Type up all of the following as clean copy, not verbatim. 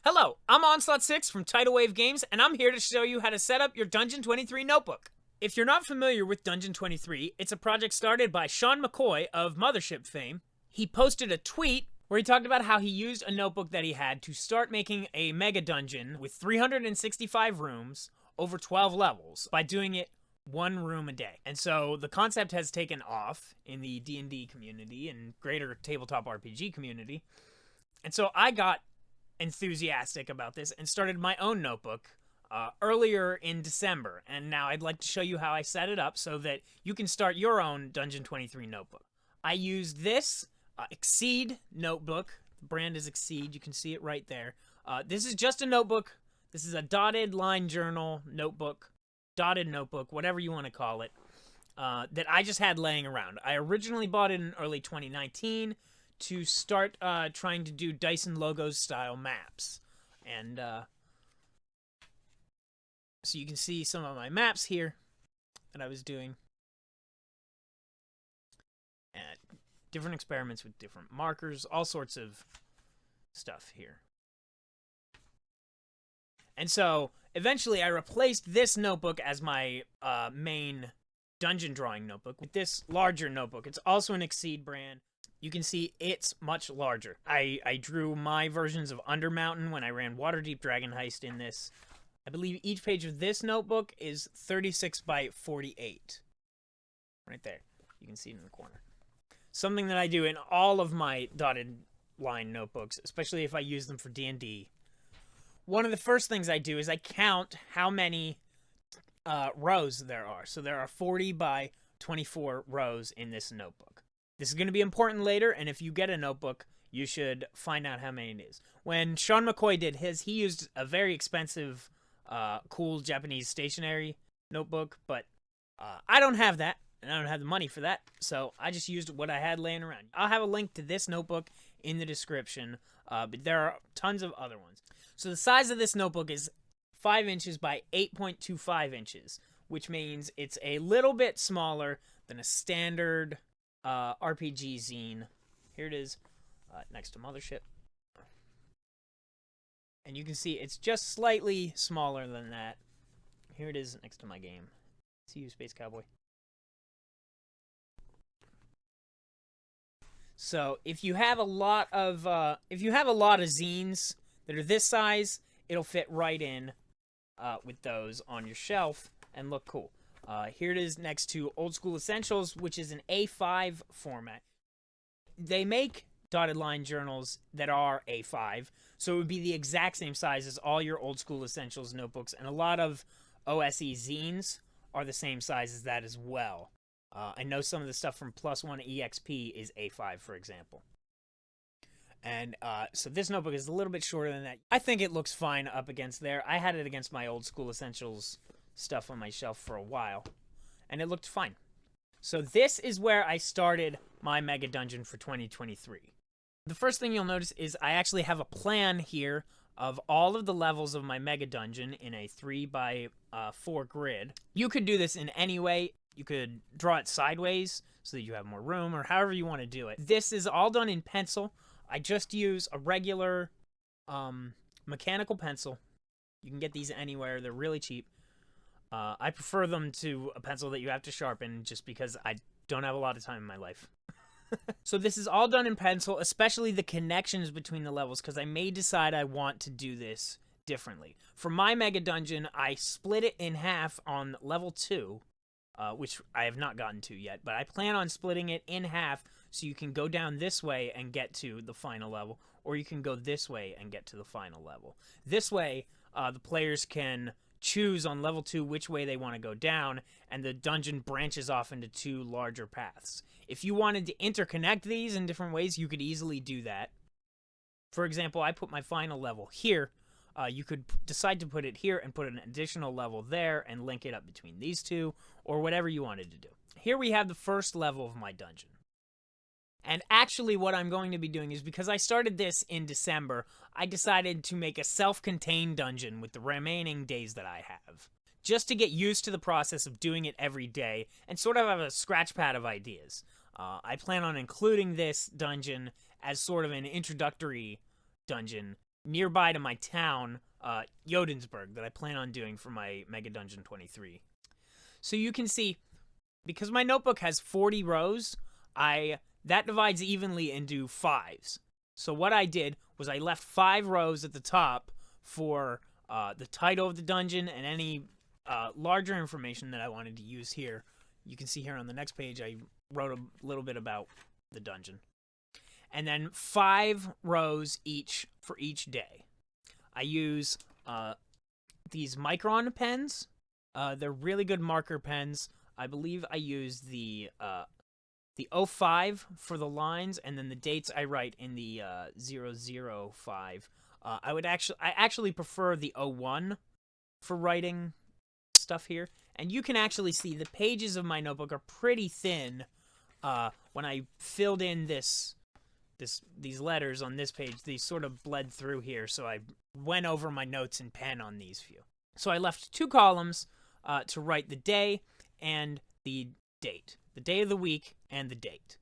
Hello, I'm Onslaught6 from Tidal Wave Games, and I'm here to show you how to set up your Dungeon 23 notebook. If you're not familiar with Dungeon 23, it's a project started by Sean McCoy of Mothership fame. He posted a tweet where he talked about how he used a notebook that he had to start making a mega dungeon with 365 rooms over 12 levels by doing it one room a day. And so the concept has taken off in the D&D community and greater tabletop RPG community. And so I got enthusiastic about this and started my own notebook earlier in December, and now I'd like to show you how I set it up so that you can start your own Dungeon 23 notebook. I used this Exceed notebook. The brand is Exceed. You can see it right there. This is just a notebook. This is a dotted line journal notebook, dotted notebook, whatever you want to call it, that I just had laying around. I originally bought it in early 2019 to start trying to do Dyson Logos style maps. And so you can see some of my maps here that I was doing. And different experiments with different markers, all sorts of stuff here. And so eventually I replaced this notebook as my main dungeon drawing notebook with this larger notebook. It's also an Exceed brand. You can see it's much larger. I drew my versions of Undermountain when I ran Waterdeep Dragon Heist in this. I believe each page of this notebook is 36 by 48. Right there. You can see it in the corner. Something that I do in all of my dotted line notebooks, especially if I use them for D&D. One of the first things I do is I count how many rows there are. So there are 40 by 24 rows in this notebook. This is going to be important later, and if you get a notebook, you should find out how many it is. When Sean McCoy did his, he used a very expensive, cool Japanese stationery notebook, but I don't have that, and I don't have the money for that, so I just used what I had laying around. I'll have a link to this notebook in the description, but there are tons of other ones. So the size of this notebook is 5 inches by 8.25 inches, which means it's a little bit smaller than a standard RPG zine. Here it is, next to Mothership. And you can see it's just slightly smaller than that. Here it is next to my game. See you, Space Cowboy. So if you have a lot of zines that are this size, it'll fit right in with those on your shelf and look cool. Here it is next to Old School Essentials, which is an A5 format. They make dotted line journals that are A5, so it would be the exact same size as all your Old School Essentials notebooks, and a lot of OSE zines are the same size as that as well. I know some of the stuff from Plus One EXP is A5, for example. And so this notebook is a little bit shorter than that. I think it looks fine up against there. I had it against my Old School Essentials stuff on my shelf for a while, and it looked fine. So this is where I started my mega dungeon for 2023. The first thing you'll notice is I actually have a plan here of all of the levels of my mega dungeon in a 3 by 4 grid. You could do this in any way. You could draw it sideways so that you have more room, or however you want to do it. This is all done in pencil. I just use a regular mechanical pencil. You can get these anywhere. They're really cheap. I prefer them to a pencil that you have to sharpen just because I don't have a lot of time in my life. So this is all done in pencil, especially the connections between the levels, because I may decide I want to do this differently. For my mega dungeon, I split it in half on level 2, which I have not gotten to yet, but I plan on splitting it in half so you can go down this way and get to the final level, or you can go this way and get to the final level. This way, the players can choose on level 2 which way they want to go down, and the dungeon branches off into 2 larger paths. If you wanted to interconnect these in different ways, you could easily do that. For example, I put my final level here. You could decide to put it here and put an additional level there and link it up between these two, or whatever you wanted to do. Here we have the first level of my dungeon. And actually what I'm going to be doing is, because I started this in December, I decided to make a self-contained dungeon with the remaining days that I have, just to get used to the process of doing it every day and sort of have a scratch pad of ideas. I plan on including this dungeon as sort of an introductory dungeon nearby to my town, Jodensburg, that I plan on doing for my Mega Dungeon 23. So you can see, because my notebook has 40 rows, that divides evenly into 5s. So what I did was I left 5 rows at the top for the title of the dungeon and any larger information that I wanted to use here. You can see here on the next page, I wrote a little bit about the dungeon. And then 5 rows each for each day. I use these Micron pens. They're really good marker pens. I believe I use the 05 for the lines, and then the dates I write in the 005. I actually prefer the 01 for writing stuff here. And you can actually see the pages of my notebook are pretty thin. When I filled in these letters on this page, these sort of bled through here, so I went over my notes in pen on these few. So I left 2 columns to write the day and the date. The day of the week and the date.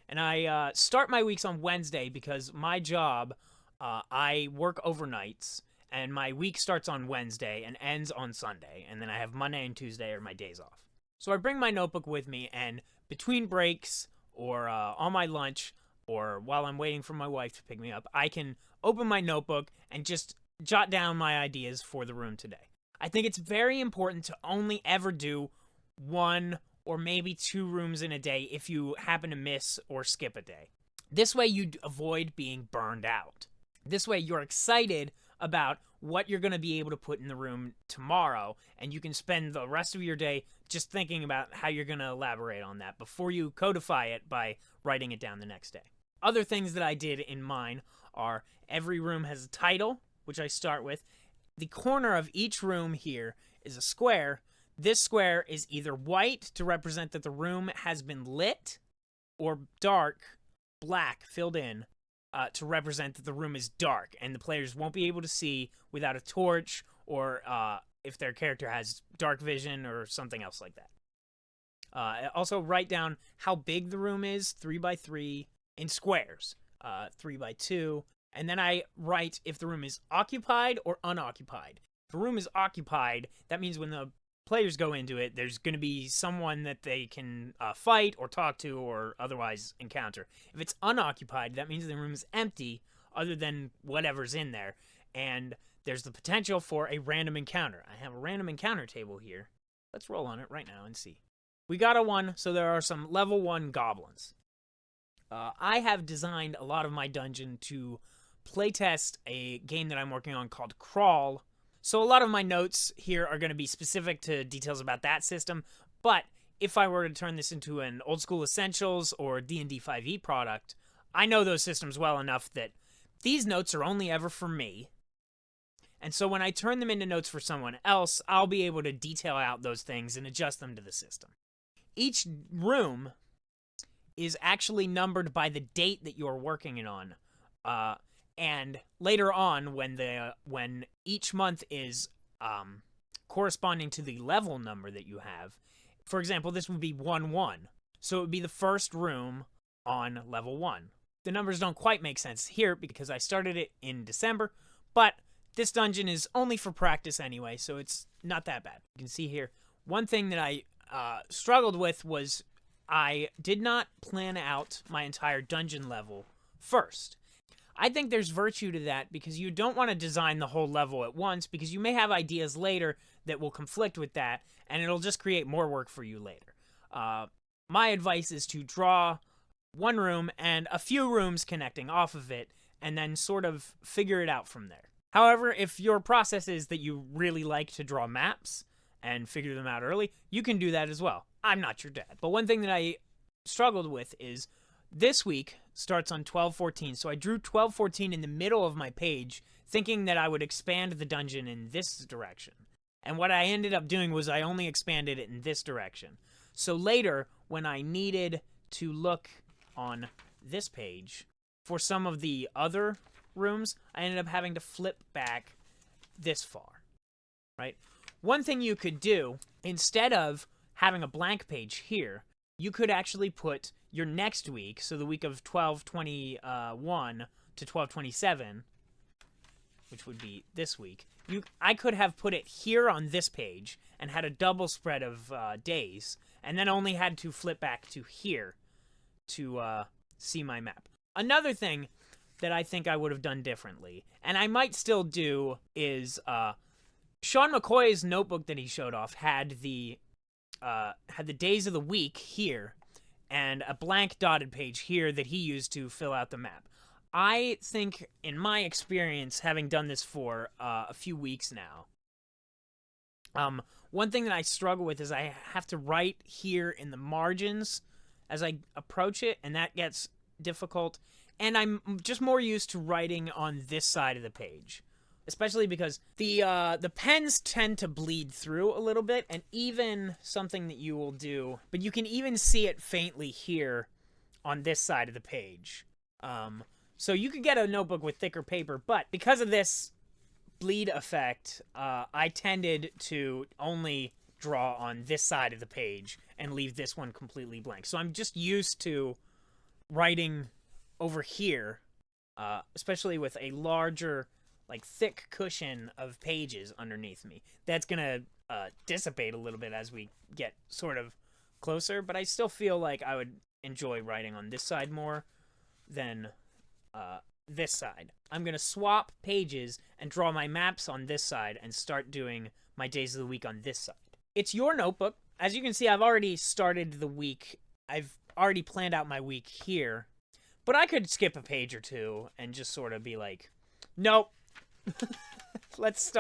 And I start my weeks on Wednesday because my job, I work overnights, and my week starts on Wednesday and ends on Sunday, and then I have Monday and Tuesday are my days off. So I bring my notebook with me, and between breaks or on my lunch or while I'm waiting for my wife to pick me up, I can open my notebook and just jot down my ideas for the room today. I think it's very important to only ever do 1 or maybe 2 rooms in a day if you happen to miss or skip a day. This way you avoid being burned out. This way you're excited about what you're going to be able to put in the room tomorrow, and you can spend the rest of your day just thinking about how you're going to elaborate on that before you codify it by writing it down the next day. Other things that I did in mine are every room has a title, which I start with. The corner of each room here is a square. This square is either white to represent that the room has been lit, or dark, black, filled in, to represent that the room is dark and the players won't be able to see without a torch, or if their character has dark vision or something else like that. Also write down how big the room is, 3 by 3, in squares, 3 by 2, and then I write if the room is occupied or unoccupied. If the room is occupied, that means when the players go into it, there's going to be someone that they can fight or talk to or otherwise encounter. If it's unoccupied, that means the room is empty other than whatever's in there, and there's the potential for a random encounter. I have a random encounter table here. Let's roll on it right now and see. We got a 1, so there are some level 1 goblins. I have designed a lot of my dungeon to playtest a game that I'm working on called Crawl. So a lot of my notes here are going to be specific to details about that system, but if I were to turn this into an Old School Essentials or D&D 5e product, I know those systems well enough that these notes are only ever for me. And so when I turn them into notes for someone else, I'll be able to detail out those things and adjust them to the system. Each room is actually numbered by the date that you're working it on. And later on, when each month is corresponding to the level number that you have, for example, this would be 1-1. So it would be the first room on level 1. The numbers don't quite make sense here because I started it in December, but this dungeon is only for practice anyway, so it's not that bad. You can see here, one thing that I struggled with was I did not plan out my entire dungeon level first. I think there's virtue to that because you don't want to design the whole level at once because you may have ideas later that will conflict with that, and it'll just create more work for you later. My advice is to draw one room and a few rooms connecting off of it, and then sort of figure it out from there. However, if your process is that you really like to draw maps and figure them out early, you can do that as well. I'm not your dad. But one thing that I struggled with is this week starts on 12/14, so I drew 12/14 in the middle of my page, thinking that I would expand the dungeon in this direction. And what I ended up doing was I only expanded it in this direction. So later, when I needed to look on this page for some of the other rooms, I ended up having to flip back this far, right? One thing you could do, instead of having a blank page here, you could actually put your next week, so the week of 12/21 to 12/27, which would be this week, I could have put it here on this page and had a double spread of days, and then only had to flip back to here to see my map. Another thing that I think I would have done differently, and I might still do, is Sean McCoy's notebook that he showed off had the days of the week here, and a blank dotted page here that he used to fill out the map. I think, in my experience, having done this for a few weeks now, one thing that I struggle with is I have to write here in the margins as I approach it, and that gets difficult. And I'm just more used to writing on this side of the page, especially because the pens tend to bleed through a little bit, and even something that you will do, but you can even see it faintly here on this side of the page. So you could get a notebook with thicker paper, but because of this bleed effect, I tended to only draw on this side of the page and leave this one completely blank. So I'm just used to writing over here, especially with a larger, like, thick cushion of pages underneath me. That's gonna dissipate a little bit as we get sort of closer, but I still feel like I would enjoy writing on this side more than this side. I'm gonna swap pages and draw my maps on this side and start doing my days of the week on this side. It's your notebook. As you can see, I've already started the week. I've already planned out my week here, but I could skip a page or two and just sort of be like, nope. let's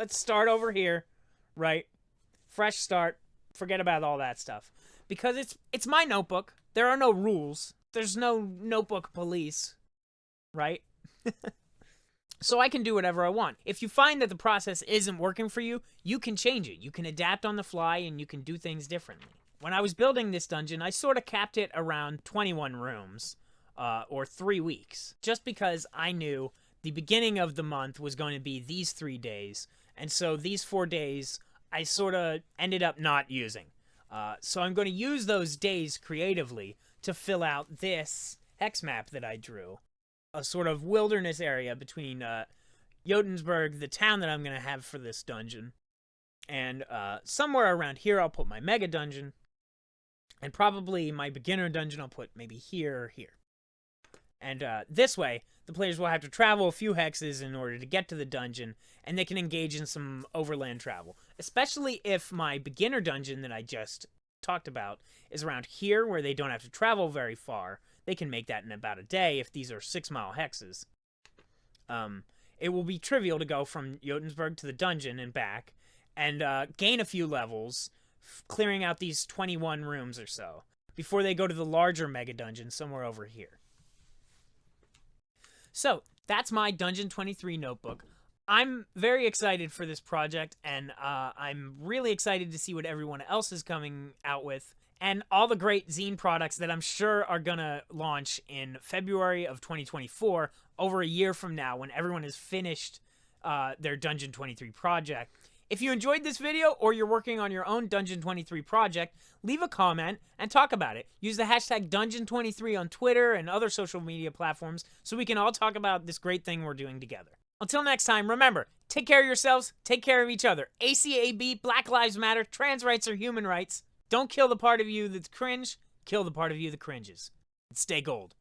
start over here, right? Fresh start. Forget about all that stuff. Because it's my notebook. There are no rules. There's no notebook police, right? So I can do whatever I want. If you find that the process isn't working for you, you can change it. You can adapt on the fly, and you can do things differently. When I was building this dungeon, I sort of capped it around 21 rooms, or 3 weeks, just because I knew the beginning of the month was going to be these 3 days, and so these 4 days I sort of ended up not using. So I'm going to use those days creatively to fill out this hex map that I drew. A sort of wilderness area between Jotensburg, the town that I'm going to have for this dungeon, and somewhere around here I'll put my mega dungeon, and probably my beginner dungeon I'll put maybe here or here. And this way, the players will have to travel a few hexes in order to get to the dungeon, and they can engage in some overland travel. Especially if my beginner dungeon that I just talked about is around here, where they don't have to travel very far. They can make that in about a day if these are 6-mile hexes. It will be trivial to go from Jotensburg to the dungeon and back, and gain a few levels, clearing out these 21 rooms or so, before they go to the larger mega dungeon somewhere over here. So, that's my Dungeon 23 notebook. I'm very excited for this project, and I'm really excited to see what everyone else is coming out with, and all the great zine products that I'm sure are gonna launch in February of 2024, over a year from now, when everyone has finished their Dungeon 23 project. If you enjoyed this video, or you're working on your own Dungeon 23 project, leave a comment and talk about it. Use the hashtag Dungeon23 on Twitter and other social media platforms so we can all talk about this great thing we're doing together. Until next time, remember, take care of yourselves, take care of each other. ACAB, Black Lives Matter, trans rights are human rights. Don't kill the part of you that's cringe, kill the part of you that cringes. And stay gold.